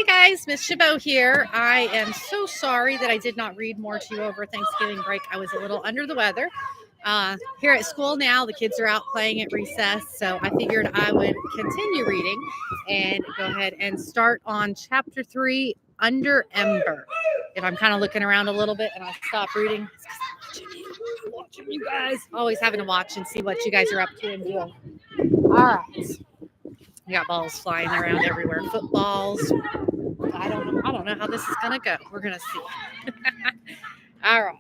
Hey guys, Miss Chabot here. I am so sorry that I did not read more to you over Thanksgiving break. I was a little under the weather. Here at school now, the kids are out playing at recess, so I figured I would continue reading and go ahead and start on chapter 3, Under Ember. If I'm kind of looking around a little bit and I stop reading, it's 'cause I'm watching you guys. Always having to watch and see what you guys are up to and doing. All right. We got balls flying around everywhere. Footballs. I don't know how this is gonna go. We're gonna see. All right.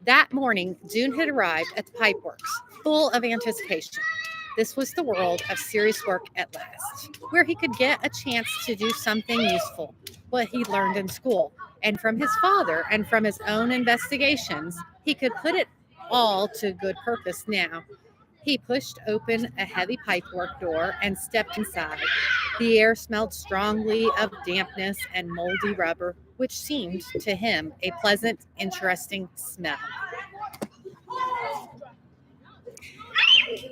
That morning, June had arrived at the Pipeworks, full of anticipation. This was the world of serious work at last, where he could get a chance to do something useful, what he learned in school, and from his father and from his own investigations, he could put it all to good purpose now. He pushed open a heavy pipework door and stepped inside. The air smelled strongly of dampness and moldy rubber, which seemed to him a pleasant, interesting smell.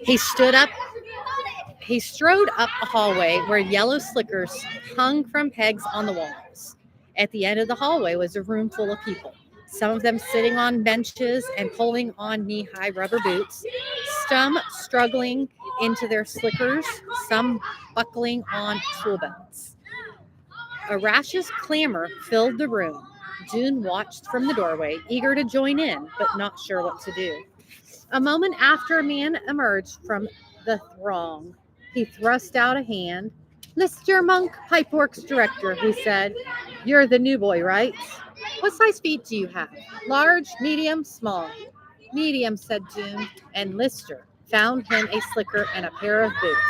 He stood up. He strode up a hallway where yellow slickers hung from pegs on the walls. At the end of the hallway was a room full of people, some of them sitting on benches and pulling on knee-high rubber boots, some struggling into their slickers, some buckling on tool belts. A raucous clamor filled the room. June watched from the doorway, eager to join in, but not sure what to do. A moment after, a man emerged from the throng. He thrust out a hand. "Mr. Monk, Pipeworks director," he said. "You're the new boy, right? What size feet do you have? Large, medium, small?" "Medium," said June, and Lister found him a slicker and a pair of boots.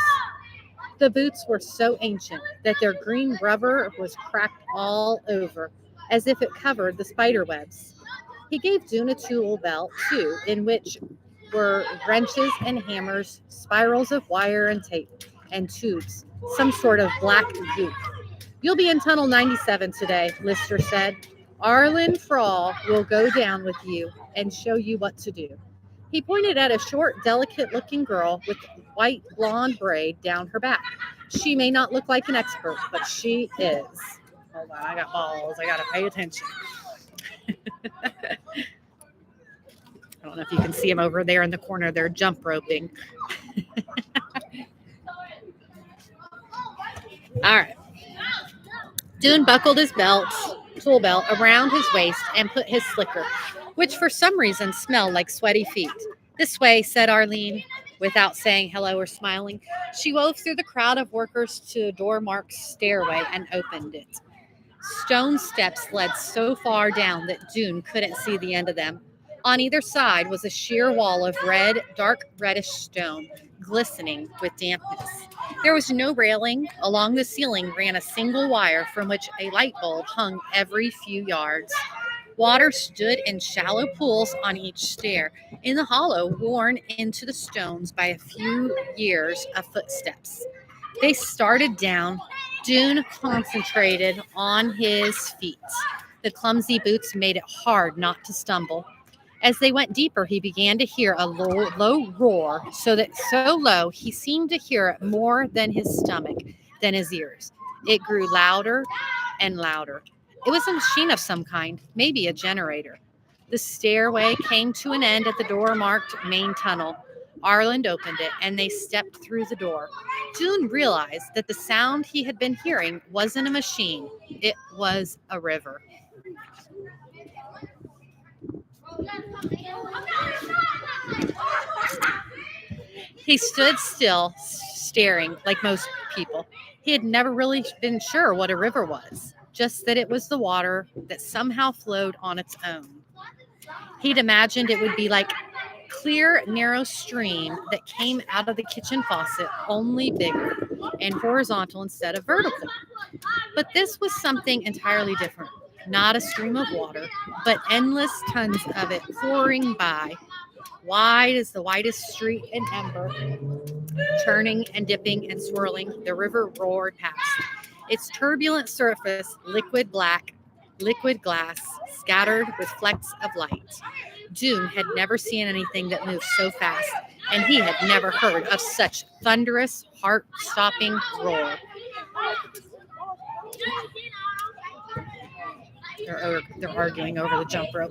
The boots were so ancient that their green rubber was cracked all over, as if it covered the spider webs. He gave June a tool belt, too, in which were wrenches and hammers, spirals of wire and tape, and tubes, some sort of black goop. "You'll be in Tunnel 97 today," Lister said. "Arlen Frawl will go down with you and show you what to do." He pointed at a short, delicate-looking girl with white blonde braid down her back. "She may not look like an expert, but she is." Hold on, I got balls. I got to pay attention. I don't know if you can see them over there in the corner. They're jump roping. All right. June buckled his tool belt around his waist and put his slicker, which for some reason smelled like sweaty feet. "This way," said Arlene, without saying hello or smiling. She wove through the crowd of workers to a door-marked stairway and opened it. Stone steps led so far down that June couldn't see the end of them. On either side was a sheer wall of dark reddish stone, glistening with dampness. There was no railing. Along the ceiling ran a single wire from which a light bulb hung every few yards. Water stood in shallow pools on each stair, in the hollow worn into the stones by a few years of footsteps. They started down. June concentrated on his feet. The clumsy boots made it hard not to stumble. As they went deeper, he began to hear a low roar, so low he seemed to hear it more than his stomach, than his ears. It grew louder and louder. It was a machine of some kind, maybe a generator. The stairway came to an end at the door marked Main Tunnel. Arlen opened it, and they stepped through the door. June realized that the sound he had been hearing wasn't a machine. It was a river. He stood still, staring like most people. He had never really been sure what a river was, just that it was the water that somehow flowed on its own. He'd imagined it would be like a clear, narrow stream that came out of the kitchen faucet, only bigger and horizontal instead of vertical. But this was something entirely different. Not a stream of water, but endless tons of it pouring by, wide as the widest street in Ember, churning and dipping and swirling. The river roared past. Its turbulent surface, liquid glass, scattered with flecks of light. June had never seen anything that moved so fast, and he had never heard of such thunderous, heart-stopping roar. They're arguing over the jump rope.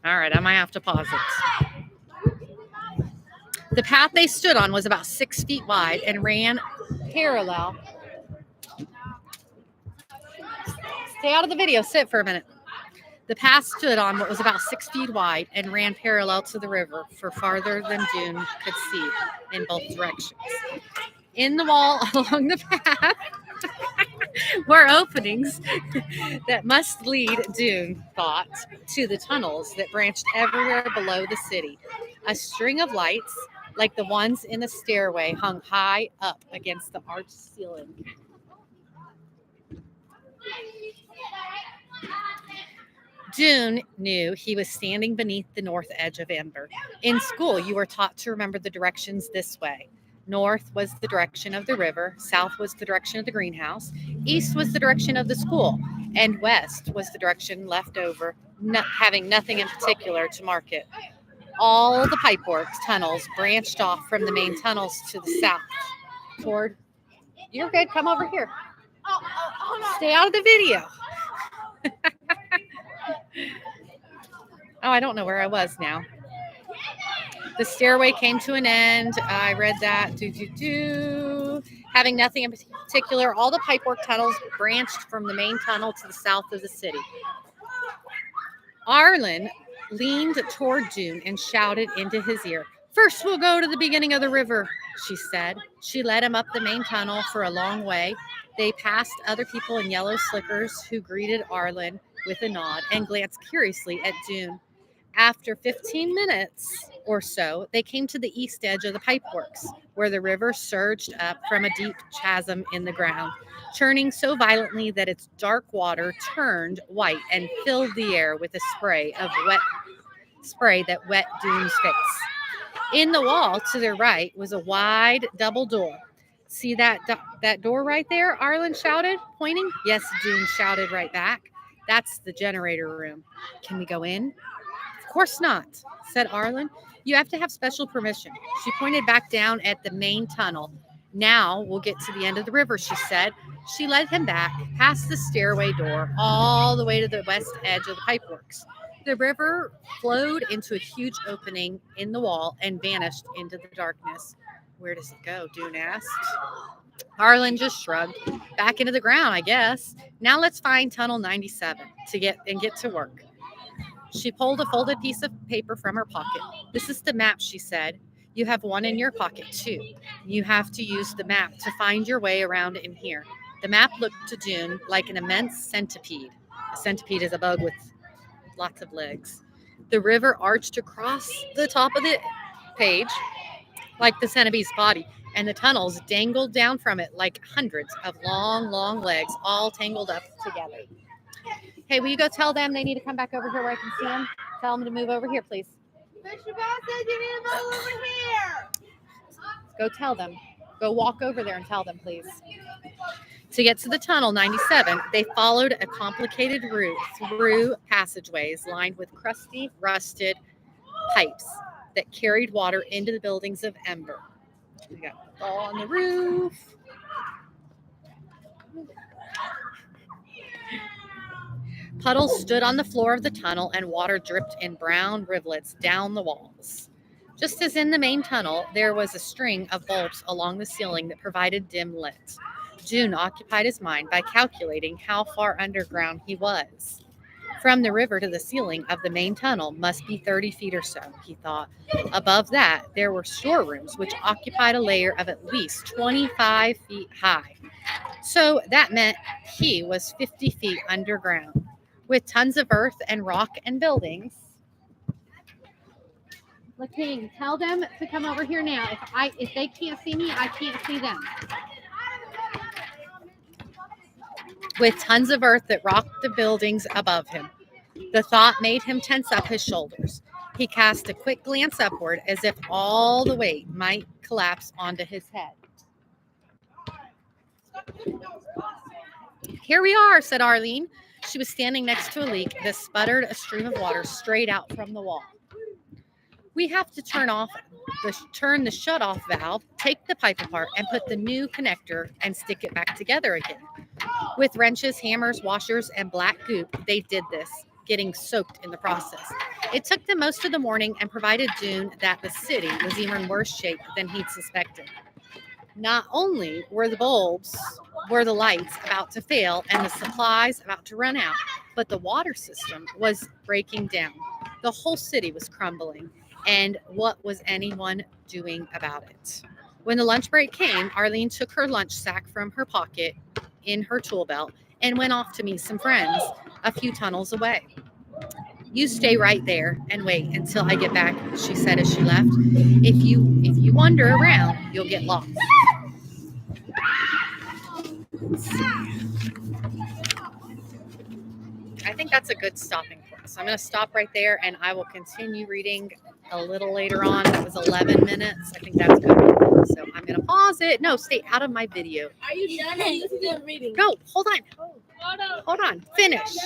All right, I might have to pause it. The path they stood on was about 6 feet wide and ran parallel. Stay out of the video. Sit for a minute. The path stood on what was about 6 feet wide and ran parallel to the river for farther than Dune could see in both directions. In the wall along the path were openings that must lead, Dune thought, to the tunnels that branched everywhere below the city. A string of lights, like the ones in the stairway, hung high up against the arched ceiling. Dune knew he was standing beneath the north edge of Ember. In school, you were taught to remember the directions this way. North was the direction of the river, south was the direction of the greenhouse, east was the direction of the school, and west was the direction left over, having nothing in particular to mark it. All the pipeworks tunnels branched off from the main tunnels to the south. Toward, you're good, come over here. Stay out of the video. Oh, I don't know where I was now. The stairway came to an end. I read that. Having nothing in particular, all the pipework tunnels branched from the main tunnel to the south of the city. Arlen leaned toward Dune and shouted into his ear. First, we'll go to the beginning of the river, she said. She led him up the main tunnel for a long way. They passed other people in yellow slickers who greeted Arlen with a nod and glanced curiously at Dune. After 15 minutes or so, they came to the east edge of the pipeworks, where the river surged up from a deep chasm in the ground, churning so violently that its dark water turned white and filled the air with a spray that wet Dune's face. In the wall to their right was a wide double door. See that door right there? Arlen shouted, pointing. Yes, Dune shouted right back. That's the generator room. Can we go in? Of course not, said Arlen. You have to have special permission. She pointed back down at the main tunnel. Now we'll get to the end of the river, she said. She led him back, past the stairway door, all the way to the west edge of the pipeworks. The river flowed into a huge opening in the wall and vanished into the darkness. Where does it go? Dune asked. Arlen just shrugged. Back into the ground, I guess. Now let's find tunnel 97 to get to work. She pulled a folded piece of paper from her pocket. This is the map, she said. You have one in your pocket, too. You have to use the map to find your way around in here. The map looked to Dune like an immense centipede. A centipede is a bug with lots of legs. The river arched across the top of the page like the centipede's body, and the tunnels dangled down from it like hundreds of long, long legs all tangled up together. Hey, will you go tell them they need to come back over here where I can see them? Tell them to move over here, please. Mr. Boss said you need to move over here. Go tell them. Go walk over there and tell them, please. To get to the tunnel 97, they followed a complicated route through passageways lined with crusty, rusted pipes that carried water into the buildings of Ember. We got all on the roof. Puddles stood on the floor of the tunnel and water dripped in brown rivulets down the walls. Just as in the main tunnel, there was a string of bulbs along the ceiling that provided dim lit. Dune occupied his mind by calculating how far underground he was. From the river to the ceiling of the main tunnel must be 30 feet or so, he thought. Above that, there were storerooms which occupied a layer of at least 25 feet high. So that meant he was 50 feet underground, with tons of earth and rock and buildings. LaKing, tell them to come over here now. If they can't see me, I can't see them. With tons of earth that rocked the buildings above him. The thought made him tense up his shoulders. He cast a quick glance upward as if all the weight might collapse onto his head. Here we are, said Arlene. She was standing next to a leak that sputtered a stream of water straight out from the wall. We have to turn the shut-off valve, take the pipe apart, and put the new connector and stick it back together again. With wrenches, hammers, washers, and black goop, they did this, getting soaked in the process. It took them most of the morning and provided June that the city was even in worse shape than he'd suspected. Not only were the lights about to fail and the supplies about to run out, but the water system was breaking down. The whole city was crumbling. And what was anyone doing about it? When the lunch break came, Arlene took her lunch sack from her pocket in her tool belt and went off to meet some friends a few tunnels away. You stay right there and wait until I get back, she said as she left. If you wander around, you'll get lost. I think that's a good stopping point. So I'm going to stop right there and I will continue reading a little later on. That was 11 minutes. I think that's good. So I'm going to pause it. No, stay out of my video. Are you done? Are you still reading? No, hold on. Hold on. Finish.